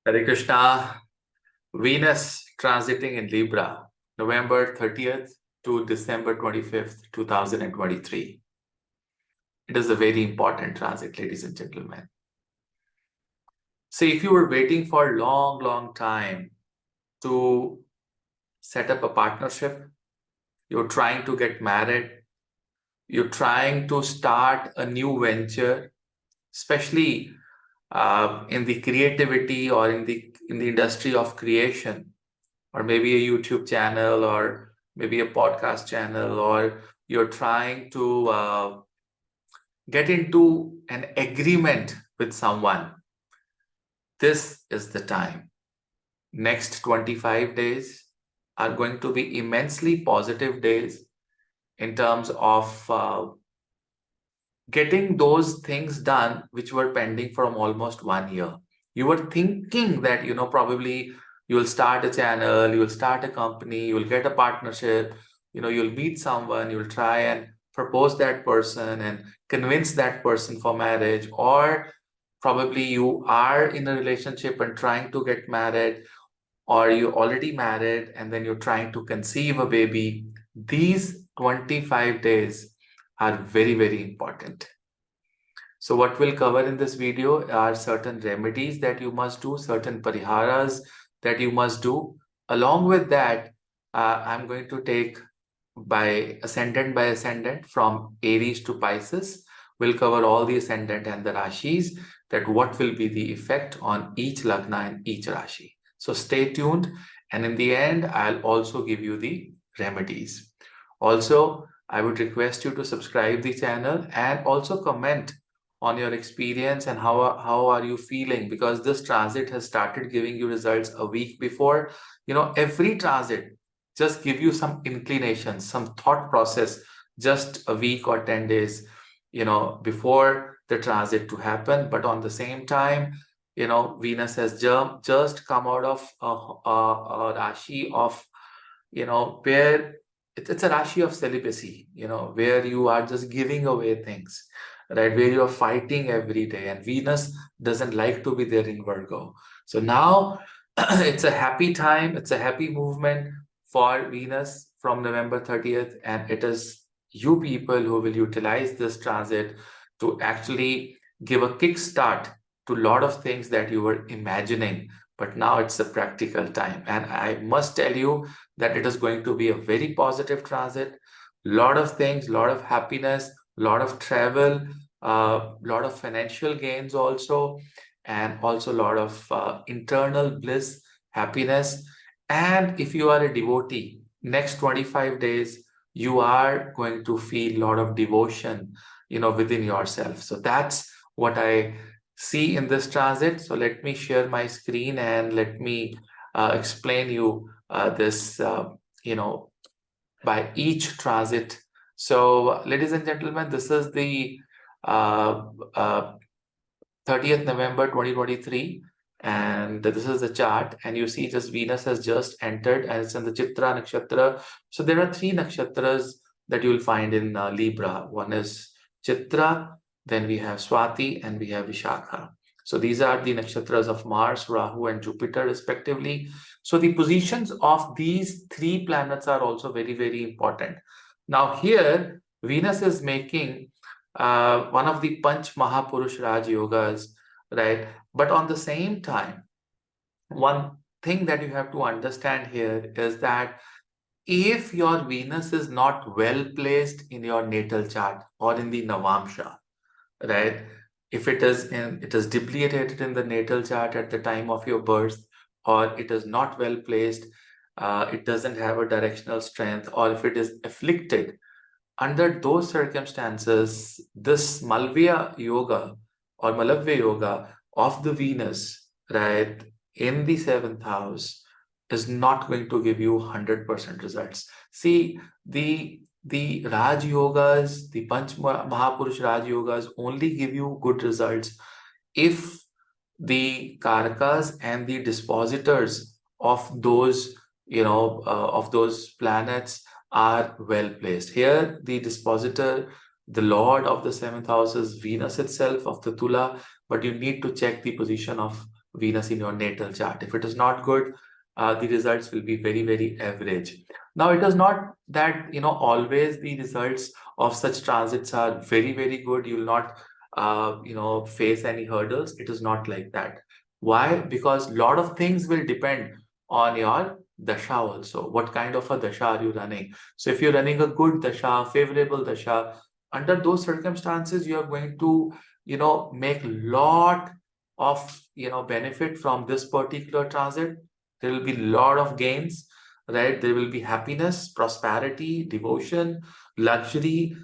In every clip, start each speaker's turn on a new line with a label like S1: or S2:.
S1: Hare Krishna. Venus transiting in Libra, November 30th to December 25th, 2023. It is a very important transit, ladies and gentlemen. See, if you were waiting for a long time to set up a partnership, you're trying to get married, you're trying to start a new venture, especially in the creativity or in the industry of creation, or maybe a YouTube channel, or maybe a podcast channel, or you're trying to get into an agreement with someone, this is the time. Next 25 days are going to be immensely positive days in terms of getting those things done which were pending from almost 1 year. You were thinking that, probably you'll start a channel, you'll start a company, you'll get a partnership, you'll meet someone, you'll try and propose that person and convince that person for marriage, or probably you are in a relationship and trying to get married, or you're already married and then you're trying to conceive a baby. These 25 days are very important. So what we'll cover in this video are certain remedies that you must do, certain pariharas that you must do. Along with that, I'm going to take by ascendant from Aries to Pisces. We'll cover all the ascendant and the rashis, that what will be the effect on each lagna and each rashi. So stay tuned, and in the end, I'll also give you the remedies. Also, I would request you to subscribe the channel and also comment on your experience and how are you feeling, because this transit has started giving you results a week before. Every transit just give you some inclination, some thought process just a week or 10 days before the transit to happen. But on the same time, Venus has just come out of a rashi of where it's a rashi of celibacy, where you are just giving away things, right? Where you're fighting every day, and Venus doesn't like to be there in Virgo. So now it's a happy time, it's a happy movement for Venus from November 30th, and it is you people who will utilize this transit to actually give a kickstart to a lot of things that you were imagining, but now it's a practical time. And I must tell you that it is going to be a very positive transit. Lot of things, lot of happiness, lot of travel, lot of financial gains also, and also a lot of internal bliss, happiness. And if you are a devotee, next 25 days, you are going to feel a lot of devotion, within yourself. So that's what I see in this transit. So let me share my screen and let me explain you this, by each transit. So ladies and gentlemen, this is the 30th November 2023, and this is the chart, and you see just Venus has just entered and it's in the Chitra nakshatra. So there are 3 nakshatras that you will find in Libra. One is Chitra, then we have Swati, and we have Vishakha. So these are the nakshatras of Mars, Rahu, and Jupiter respectively. So the positions of these 3 planets are also very important. Now here Venus is making one of the Panch Mahapurush Raj Yogas, right? But on the same time, one thing that you have to understand here is that if your Venus is not well placed in your natal chart or in the Navamsha, right? If it is debilitated in the natal chart at the time of your birth, or it is not well placed, it doesn't have a directional strength, or if it is afflicted, under those circumstances, this Malvya Yoga or Malavya Yoga of the Venus, right, in the 7th house is not going to give you 100% results. See, the Raj Yogas, the Panch Mahapurush Raj Yogas only give you good results if the Karakas and the dispositors of those, of those planets are well placed. Here, the dispositor, the lord of the 7th house is Venus itself of the Tula, but you need to check the position of Venus in your natal chart. If it is not good, the results will be very, very average. Now, it is not that, always the results of such transits are very, very good. You will not, face any hurdles. It is not like that. Why? Because a lot of things will depend on your dasha also. What kind of a dasha are you running? So if you're running a good dasha, favorable dasha, under those circumstances, you are going to, make lot of, benefit from this particular transit. There will be a lot of gains, right? There will be happiness, prosperity, devotion, luxury,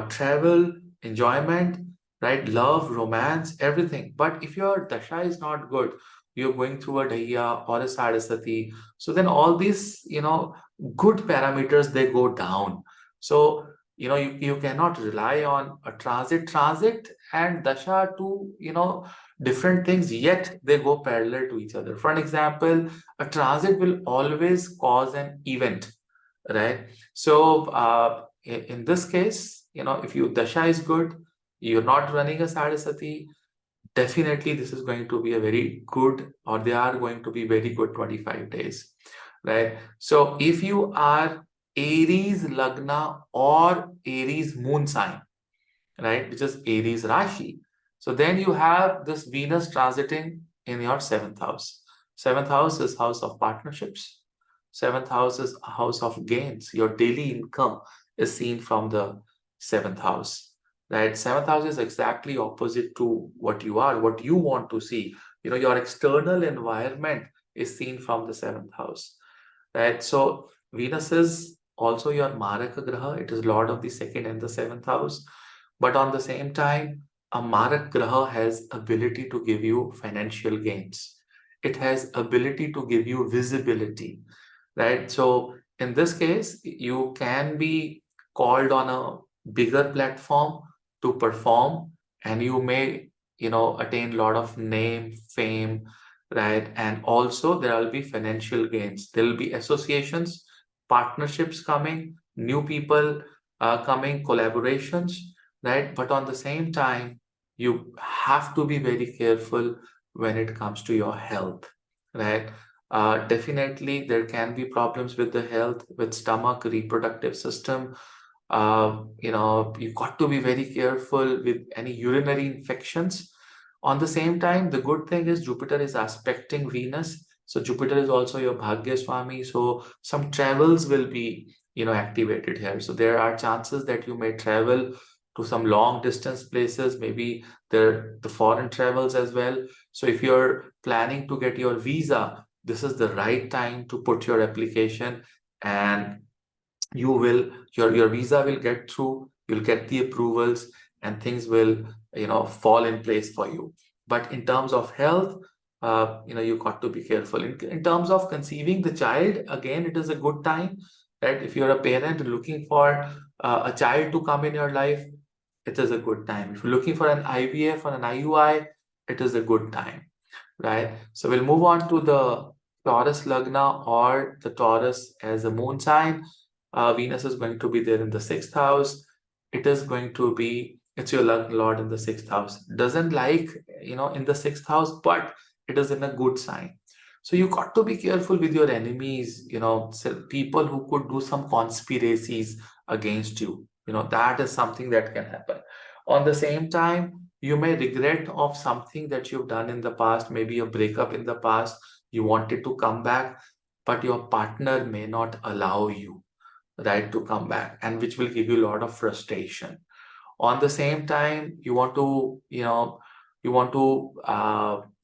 S1: travel, enjoyment, right? Love, romance, everything. But if your dasha is not good, you're going through a Dahya or a Saraswati, so then all these, good parameters, they go down. So, you cannot rely on a transit and dasha to, different things, yet they go parallel to each other. For an example, a transit will always cause an event, right? So in this case, if your dasha is good, you're not running a Saraswati, definitely this is going to be a very good, or they are going to be very good 25 days, right? So if you are Aries Lagna or Aries moon sign, right, which is Aries Rashi, so then you have this Venus transiting in your seventh house. Seventh house is house of partnerships. Seventh house is a house of gains. Your daily income is seen from the seventh house, right? Seventh house is exactly opposite to what you are, what you want to see. Your external environment is seen from the seventh house, right? So Venus is also your Maraka Graha. It is Lord of the second and the seventh house. But on the same time, a Marak Graha has ability to give you financial gains. It has ability to give you visibility, right? So in this case, you can be called on a bigger platform to perform, and you may, attain a lot of name, fame, right? And also there will be financial gains. There will be associations, partnerships coming, new people coming, collaborations, right? But on the same time, you have to be very careful when it comes to your health, right? Definitely, there can be problems with the health, with stomach, reproductive system. You got to be very careful with any urinary infections. On the same time, the good thing is Jupiter is aspecting Venus. So Jupiter is also your Bhagya Swami. So some travels will be, activated here. So there are chances that you may travel to some long distance places, maybe the foreign travels as well. So if you're planning to get your visa, this is the right time to put your application, and your visa will get through, you'll get the approvals, and things will, fall in place for you. But in terms of health, you got to be careful. In terms of conceiving the child, again, it is a good time, right? If you're a parent looking for a child to come in your life, it is a good time. If you're looking for an IVF or an IUI, it is a good time, right? So we'll move on to the Taurus Lagna or the Taurus as a moon sign. Venus is going to be there in the sixth house. It is going to be, it's your Lord in the sixth house. Doesn't like, in the sixth house, but it is in a good sign. So you got to be careful with your enemies, people who could do some conspiracies against you. That is something that can happen. On the same time, you may regret of something that you've done in the past, maybe a breakup in the past. You wanted to come back, but your partner may not allow you, right, to come back, and which will give you a lot of frustration. On the same time, you want to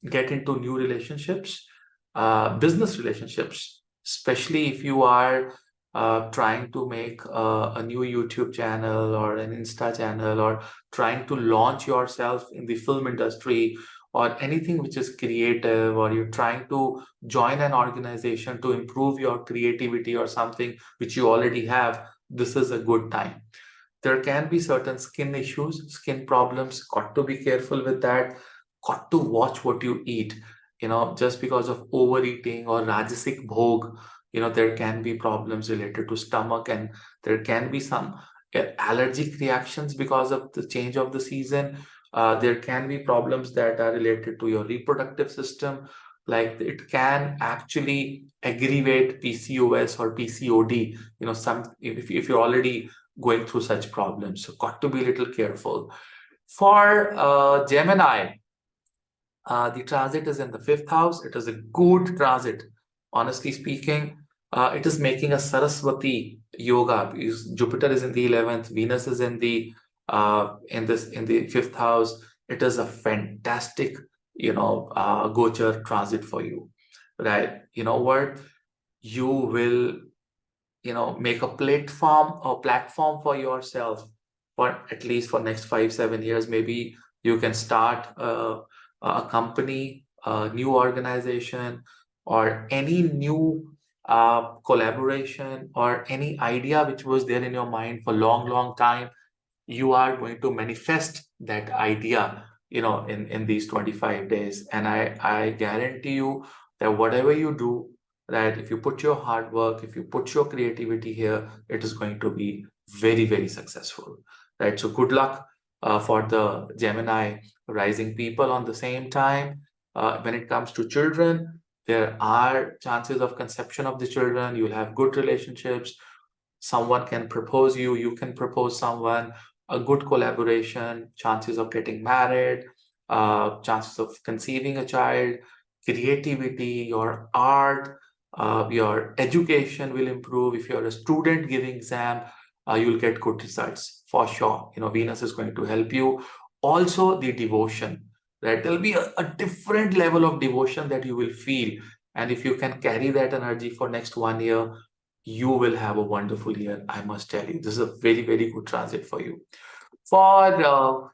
S1: get into new relationships, business relationships, especially if you are trying to make a new YouTube channel or an Insta channel, or trying to launch yourself in the film industry, or anything which is creative, or you're trying to join an organization to improve your creativity or something which you already have. This is a good time. There can be certain skin issues, skin problems. Got to be careful with that. Got to watch what you eat. Just because of overeating or rajasic bhog, there can be problems related to stomach, and there can be some allergic reactions because of the change of the season. There can be problems that are related to your reproductive system, like it can actually aggravate PCOS or PCOD, if you're already going through such problems. So got to be a little careful. For Gemini, the transit is in the fifth house. It is a good transit. Honestly speaking, it is making a Saraswati yoga. Jupiter is in the 11th, Venus is in the in the fifth house. It is a fantastic, gochar transit for you, right? You know what? You will, make a platform for yourself for at least for next 5 7 years. Maybe you can start a company, a new organization, or any new collaboration, or any idea which was there in your mind for long time. You are going to manifest that idea, in these 25 days. And I guarantee you that whatever you do, that if you put your hard work, if you put your creativity here, it is going to be very successful, right? So good luck for the Gemini rising people. On the same time, when it comes to children, there are chances of conception of the children. You'll have good relationships. Someone can propose you, you can propose someone, a good collaboration, chances of getting married, chances of conceiving a child, creativity, your art, your education will improve. If you're a student giving exam, you'll get good results for sure. Venus is going to help you. Also, the devotion, right? There'll be a different level of devotion that you will feel. And if you can carry that energy for next 1 year, you will have a wonderful year. I must tell you, this is a very good transit for you. For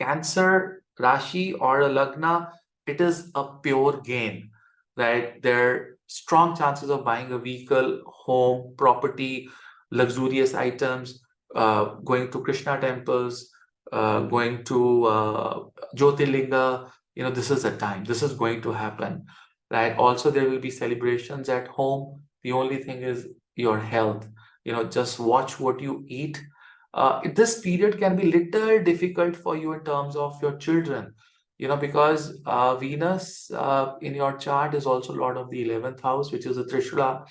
S1: Cancer, Rashi, or a Lagna, it is a pure gain, right? There are strong chances of buying a vehicle, home, property, luxurious items, going to Krishna temples, going to Jyotirlinga. This is a time. This is going to happen, right? Also, there will be celebrations at home. The only thing is your health. Just watch what you eat. This period can be little difficult for you in terms of your children, because Venus in your chart is also Lord of the 11th house, which is a Trishula,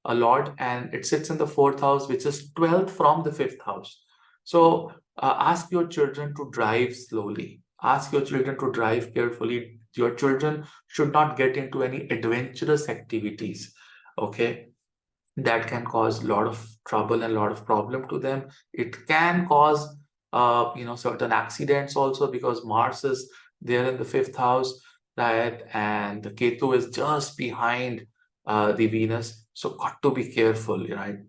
S1: a Lord, and it sits in the fourth house, which is 12th from the fifth house. So ask your children to drive slowly. Ask your children to drive carefully. Your children should not get into any adventurous activities, okay? That can cause a lot of trouble and a lot of problem to them. It can cause certain accidents also, because Mars is there in the fifth house, right? And the Ketu is just behind the Venus. So got to be careful, right?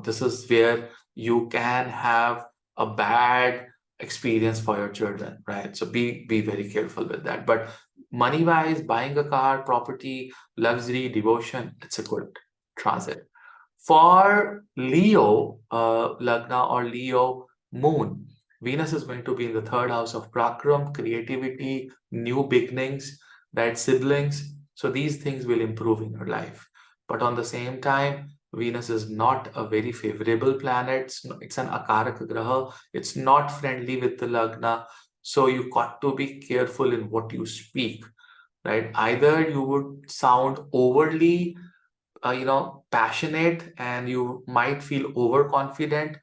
S1: This is where you can have a bad experience for your children, right? So be very careful with that. But money wise, buying a car, property, luxury, devotion, it's a good transit. For Leo, Lagna or Leo moon, Venus is going to be in the third house of Prakram, creativity, new beginnings, right? Siblings. So these things will improve in your life. But on the same time, Venus is not a very favorable planet. It's an Akaraka Graha. It's not friendly with the Lagna. So you got to be careful in what you speak, right? Either you would sound overly passionate, and you might feel overconfident.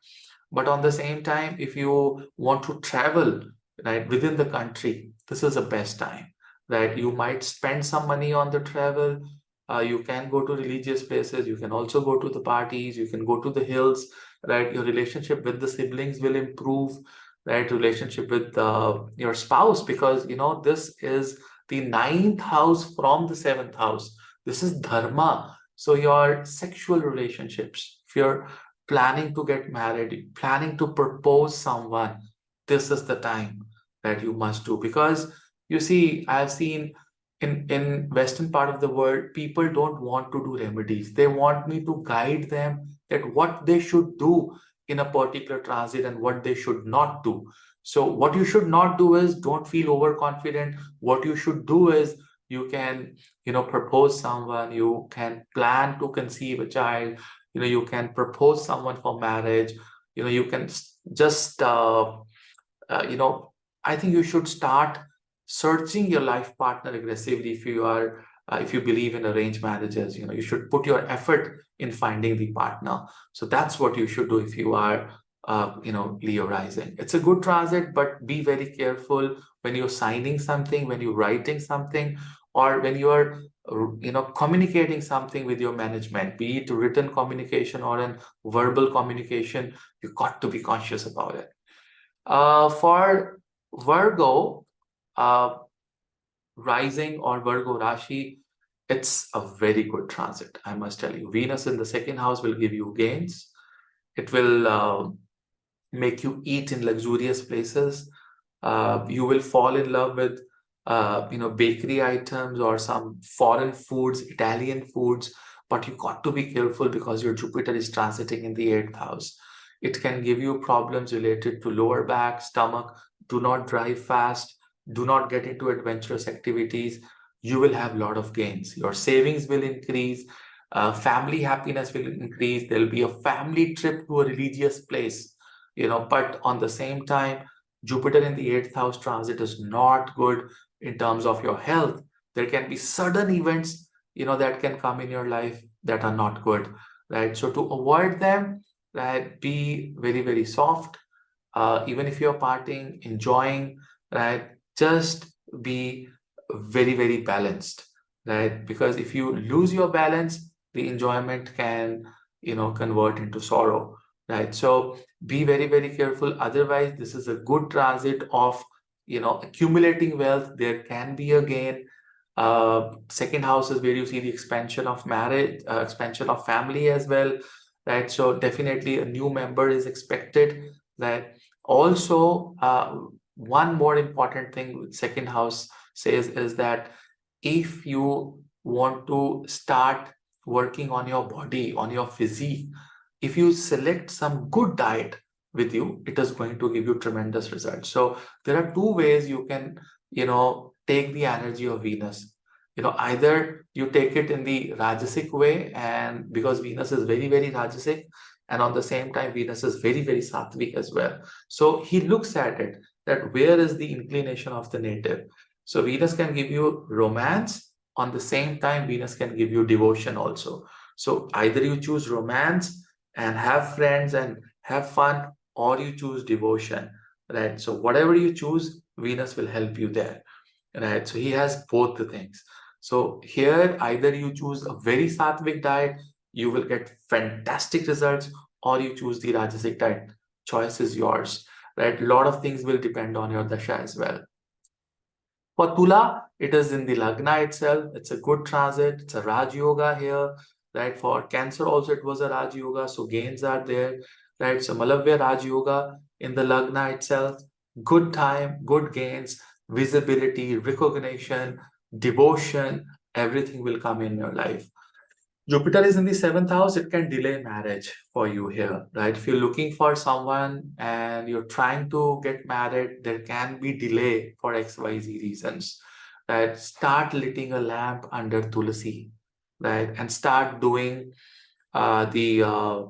S1: But on the same time, if you want to travel, right, within the country, this is the best time, right? You might spend some money on the travel. You can go to religious places. You can also go to the parties. You can go to the hills, right? Your relationship with the siblings will improve, right? Relationship with your spouse, because this is the ninth house from the seventh house. This is dharma. So your sexual relationships, if you're planning to get married, planning to propose someone, this is the time that you must do. Because you see, I've seen in Western part of the world, people don't want to do remedies. They want me to guide them that what they should do in a particular transit and what they should not do. So what you should not do is don't feel overconfident. What you should do is you can propose someone, you can plan to conceive a child, you can propose someone for marriage, you can just uh, you know I think you should start searching your life partner aggressively if you are if you believe in arranged marriages. You should put your effort in finding the partner. So that's what you should do if you are Leo rising. It's a good transit, but be very careful when you're signing something, when you're writing something, or when you are communicating something with your management, be it written communication or an verbal communication. You got to be conscious about it. For Virgo rising or Virgo Rashi, it's a very good transit, I must tell you. Venus in the second house will give you gains. It will make you eat in luxurious places. You will fall in love with bakery items or some foreign foods, Italian foods, but you got to be careful because your Jupiter is transiting in the 8th house. It can give you problems related to lower back, stomach. Do not drive fast. Do not get into adventurous activities. You will have a lot of gains. Your savings will increase. Family happiness will increase. There'll be a family trip to a religious place, but on the same time, Jupiter in the 8th house transit is not good in terms of your health. There can be sudden events, that can come in your life that are not good, right? So to avoid them, right, be very, very soft. Even if you're partying, enjoying, right, just be very, very balanced, right? Because if you lose your balance, the enjoyment can, convert into sorrow, right? So be very, very careful. Otherwise, this is a good transit of, accumulating wealth. There can be a gain. Second house is where you see the expansion of marriage, expansion of family as well, right? So definitely a new member is expected, right? Also, one more important thing with second house says is that if you want to start working on your body, on your physique, if you select some good diet with you, it is going to give you tremendous results. So there are two ways you can, take the energy of Venus. Either you take it in the Rajasic way, and because Venus is very, very Rajasic, and on the same time, Venus is very, very Sattvic as well. So he looks at it that where is the inclination of the native. So Venus can give you romance. On the same time, Venus can give you devotion also. So either you choose romance and have friends and have fun, or you choose devotion, right? So whatever you choose, Venus will help you there, right? So he has both the things. So here, either you choose a very sattvic diet, you will get fantastic results, or you choose the Rajasic diet. Choice is yours, right? A lot of things will depend on your dasha as well. For Tula, it is in the Lagna itself. It's a good transit. It's a Raj Yoga here, right? For Cancer also, it was a Raj Yoga, so gains are there, right? So Malavya Raj Yoga in the Lagna itself, good time, good gains, visibility, recognition, devotion, everything will come in your life. Jupiter is in the 7th house, it can delay marriage for you here, right? If you're looking for someone and you're trying to get married, there can be delay for XYZ reasons, right? Start lighting a lamp under Tulasi, right? And start doing the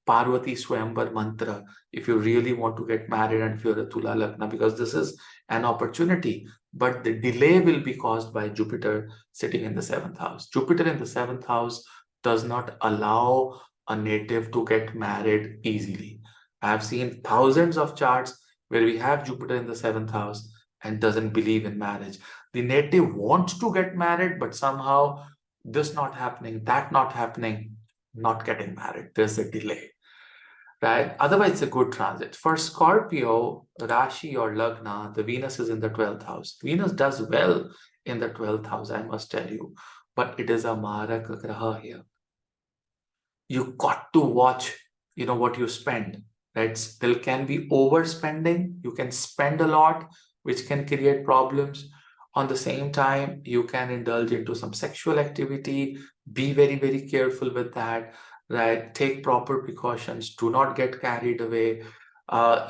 S1: Parvati Swayamvar mantra if you really want to get married and if you're a Tula Lagna, because this is an opportunity, but the delay will be caused by Jupiter sitting in the 7th house. Jupiter in the 7th house does not allow a native to get married easily. I have seen thousands of charts where we have Jupiter in the 7th house and doesn't believe in marriage. The native wants to get married, but somehow this not happening, that not happening, not getting married. There's a delay, right? Otherwise, it's a good transit. For Scorpio, Rashi or Lagna, the Venus is in the 12th house. Venus does well in the 12th house, I must tell you, but it is a Maraka Graha here. You got to watch, what you spend, right? There can be overspending. You can spend a lot, which can create problems. On the same time, you can indulge into some sexual activity. Be very, very careful with that, right? Take proper precautions. Do not get carried away.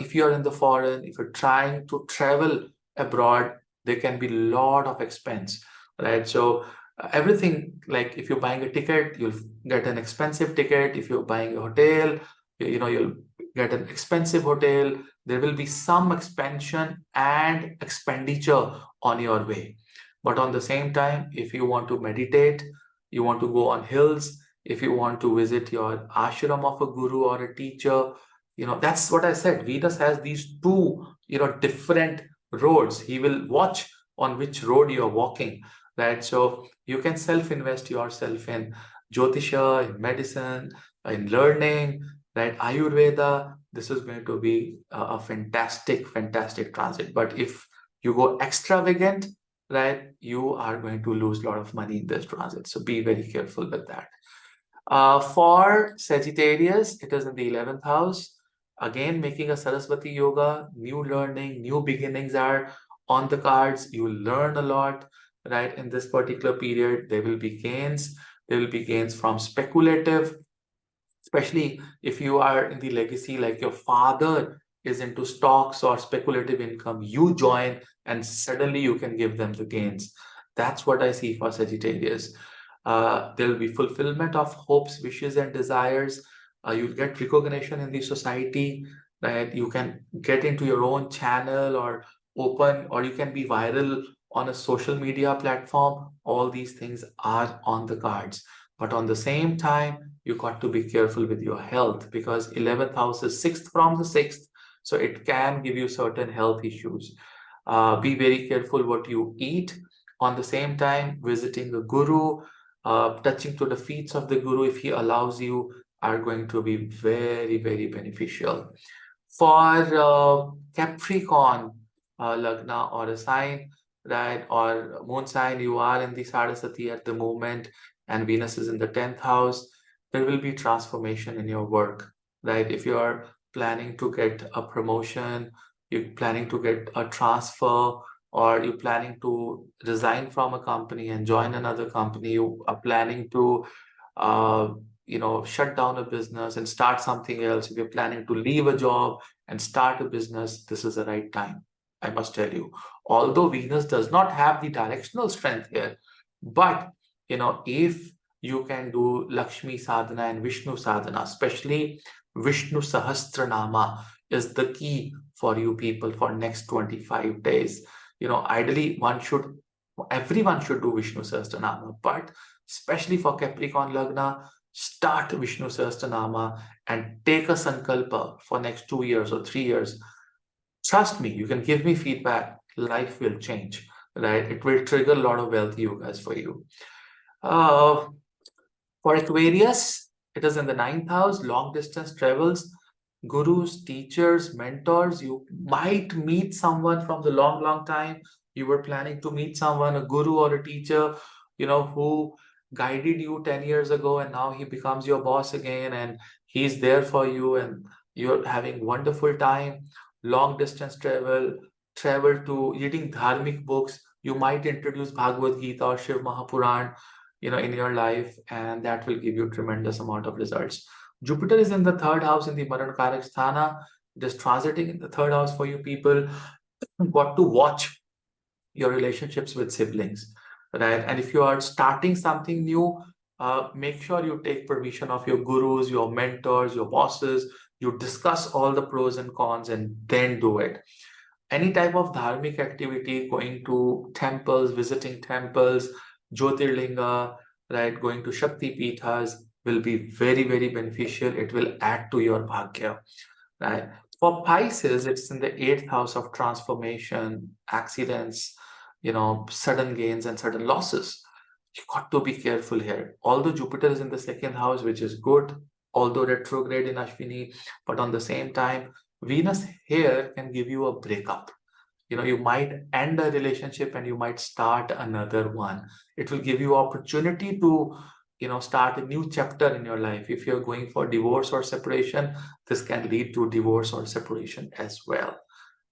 S1: If you're in the foreign, if you're trying to travel abroad, there can be a lot of expense, right? So everything, like if you're buying a ticket, you'll get an expensive ticket. If you're buying a hotel, You'll get an expensive hotel. There will be some expansion and expenditure on your way. But on the same time, if you want to meditate, you want to go on hills, if you want to visit your ashram of a guru or a teacher, that's what I said. Venus has these two, different roads. He will watch on which road you're walking, right? So you can self-invest yourself in Jyotisha, in medicine, in learning, right? Ayurveda. This is going to be a fantastic, fantastic transit. But if you go extravagant, right, you are going to lose a lot of money in this transit. So be very careful with that. For Sagittarius, it is in the 11th house. Again, making a Saraswati yoga, new learning, new beginnings are on the cards. You will learn a lot, right? In this particular period, there will be gains. There will be gains from speculative, especially if you are in the legacy, like your father is into stocks or speculative income, you join and suddenly you can give them the gains. That's what I see for Sagittarius. There will be fulfillment of hopes, wishes, and desires. You'll get recognition in the society, right? You can get into your own channel or open, or you can be viral on a social media platform. All these things are on the cards. But on the same time, you got to be careful with your health, because 11th house is 6th from the 6th. So it can give you certain health issues. Be very careful what you eat. On the same time, visiting a guru, touching to the feet of the guru, if he allows you, are going to be very, very beneficial. For Capricorn, Lagna or a sign, right, or moon sign, you are in the Saraswati at the moment, and Venus is in the 10th house. There will be transformation in your work, right? If you are planning to get a promotion, you're planning to get a transfer, or you're planning to resign from a company and join another company, you are planning to uh, shut down a business and start something else, if you're planning to leave a job and start a business, this is the right time, I must tell you. Although Venus does not have the directional strength here, but if you can do Lakshmi sadhana and Vishnu sadhana, especially Vishnu Sahasranama is the key for you people for next 25 days. Ideally everyone should do Vishnu Sahasranama, but especially for Capricorn Lagna, start Vishnu Sahasranama and take a sankalpa for next 2 years or 3 years. Trust me, you can give me feedback. Life will change, right? It will trigger a lot of wealthy yogas for you. Uh, for Aquarius, it is in the 9th house, long distance travels, gurus, teachers, mentors. You might meet someone from the long, long time. You were planning to meet someone, a guru or a teacher, who guided you 10 years ago, and now he becomes your boss again, and he's there for you, and you're having wonderful time. Long distance travel to reading dharmic books. You might introduce Bhagavad Gita or Shiv Mahapuran, in your life, and that will give you tremendous amount of results. Jupiter is in the 3rd house in the Marankarak Sthana. It is transiting in the 3rd house for you people. Got to watch your relationships with siblings, right? And if you are starting something new, make sure you take permission of your gurus, your mentors, your bosses. You discuss all the pros and cons and then do it. Any type of dharmic activity, going to temples, visiting temples, Jyotirlinga, right, going to Shakti Pithas will be very, very beneficial. It will add to your bhagya, right? For Pisces, it's in the 8th house of transformation, accidents, sudden gains and sudden losses. You got to be careful here. Although Jupiter is in the 2nd house, which is good, although retrograde in Ashwini, but on the same time, Venus here can give you a breakup. You might end a relationship and you might start another one. It will give you opportunity to start a new chapter in your life. If you're going for divorce or separation, this can lead to divorce or separation as well,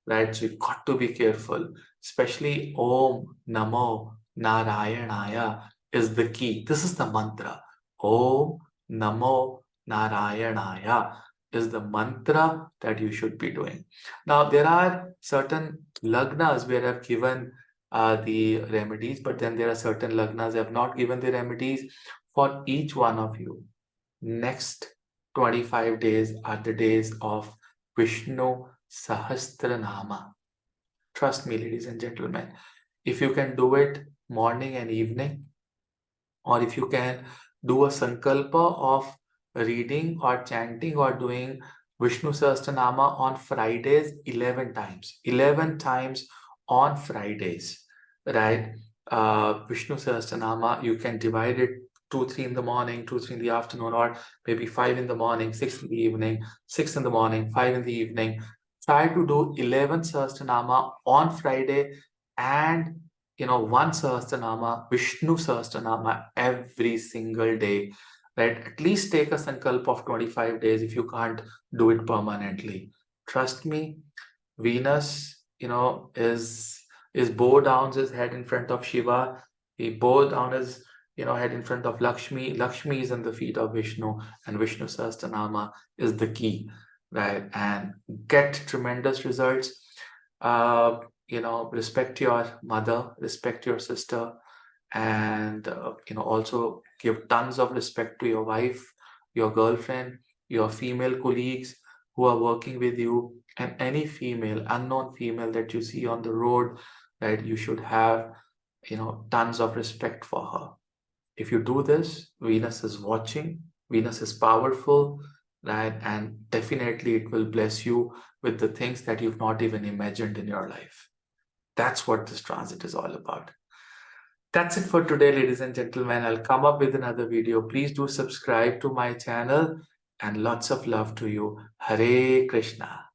S1: right? So you've got to be careful, especially Om Namo Narayanaya is the key. This is the mantra. Om Namo Narayanaya is the mantra that you should be doing. Now, there are certain lagnas where I've given the remedies, but then there are certain lagnas I have not given the remedies for each one of you. Next 25 days are the days of Vishnu Sahasranama. Trust me, ladies and gentlemen, if you can do it morning and evening, or if you can do a sankalpa of reading or chanting or doing Vishnu Sahasranama on Fridays 11 times. 11 times on Fridays, right? Vishnu Sahasranama, you can divide it 2, 3 in the morning, 2, 3 in the afternoon, or maybe 5 in the morning, 6 in the evening, 6 in the morning, 5 in the evening. Try to do 11 Sahasranama on Friday and one Sahasranama, Vishnu Sahasranama every single day, right? At least take a sankalp of 25 days if you can't do it permanently. Trust me, Venus, is bow down his head in front of Shiva. He bow down his head in front of Lakshmi. Lakshmi is in the feet of Vishnu, and Vishnu Sahasranama is the key, right? And get tremendous results. Respect your mother, respect your sister, and also give tons of respect to your wife, your girlfriend, your female colleagues who are working with you, and any female, unknown female that you see on the road, right? You should have tons of respect for her. If you do this, Venus is watching, Venus is powerful, right? And definitely it will bless you with the things that you've not even imagined in your life. That's what this transit is all about. That's it for today, ladies and gentlemen. I'll come up with another video. Please do subscribe to my channel, and lots of love to you. Hare Krishna.